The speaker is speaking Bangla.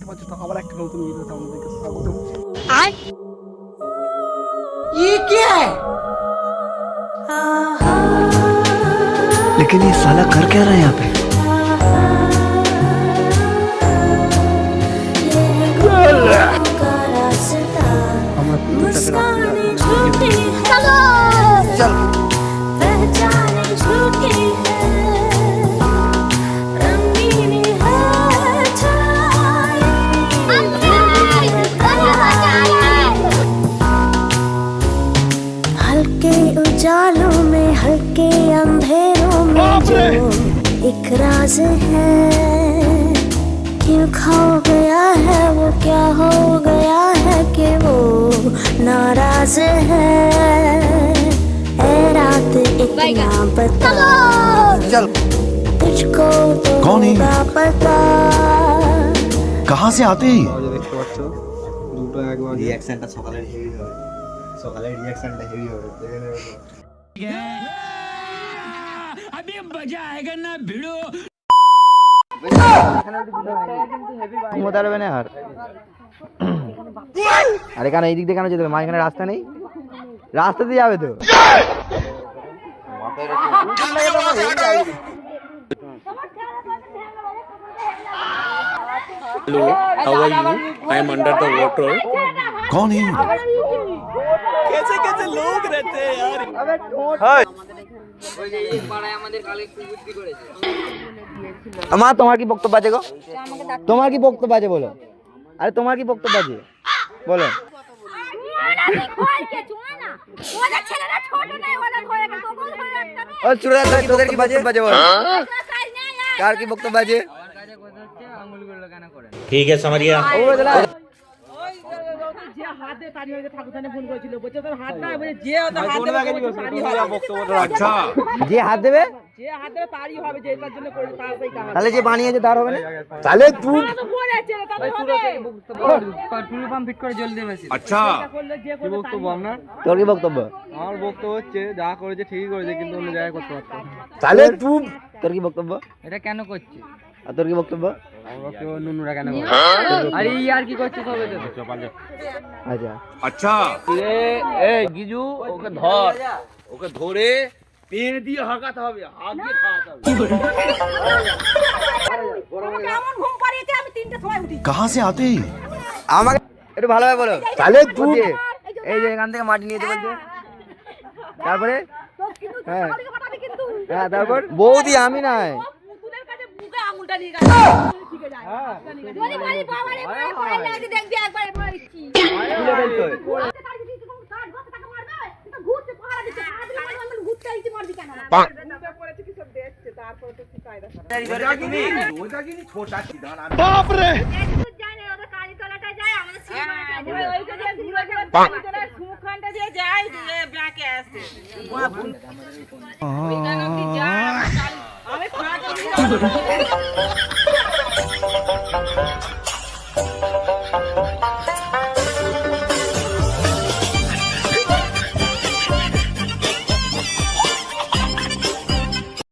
পাচ্ছ তো আবার একটা নতুন ভিডিওতে আমাদেরকে স্বাগত। ये क्या है? लेकिन ये साला कर क्या रहा है यहाँ पे? हल्के उजालों में हल्के अंधेरों में जो एक राज है, क्यों खो गया है वो, क्या हो गया है कि वो नाराज है। ऐ रात इतना बता, तुझको तो कौन है? होगा पता। कहाँ से आते हैं? দেখতে পাচ্ছ দুটো এক বাজে। রিঅ্যাকশনটা সকালে হেভি হবে, সকালে রিঅ্যাকশনটা হেভি হবে, দেখে নেবে তো। ঘুমোতে পারবে না আর। আরে কেন এই দিক দিয়ে কেন যেতে হবে? মাঝখানে রাস্তা নেই, রাস্তা দিয়ে যাবে তো। Hello, how are you? I am under the water. कौन है? कैसे कैसे लोग रहते हैं यार? মা তোমার কি বক্তব্য আছে গো? তোমার কি বক্তব্য আছে বলো? আরে তোমার কি বক্তব্য আছে বলো? ও চুরা তোদের কি বক্তব্য আছে বলো? কার কি বক্তব্য আছে? ठीक है समझ गया। যে হাত দেবে তাহলে যে বানিয়েছে তার হবে না? তাহলে তুই अच्छा কি বক্তব্য আপনার? তোর কি বক্তব্য? আমার বক্তব্য হচ্ছে যা করেছে ঠিকই করেছে, কিন্তু অন্য জায়গায় করতে পারতো। তাহলে তুই তোর কি বক্তব্য? এটা কেন করছিস? আর তোর কি বক্তব্য? আমার বক্তব্য নুনুরা কেন করে? আরে ই আর কি করছিস হবে তো? আচ্ছা अच्छा এই গিজু ওকে ধর, ওকে ধরে পেন দিয়ে হাঁকাতে হবে, হাঁকিয়ে খাওয়াতে হবে। कहाँ से आते हैं? আমাকে একটু ভালোভাবে বলো। তাহলে তুই এই যে এখান থেকে মাটি নিয়ে যেতে বলছে, তারপরে হ্যাঁ হ্যাঁ তারপর বৌদি আমি নাই। बाप रे! আমি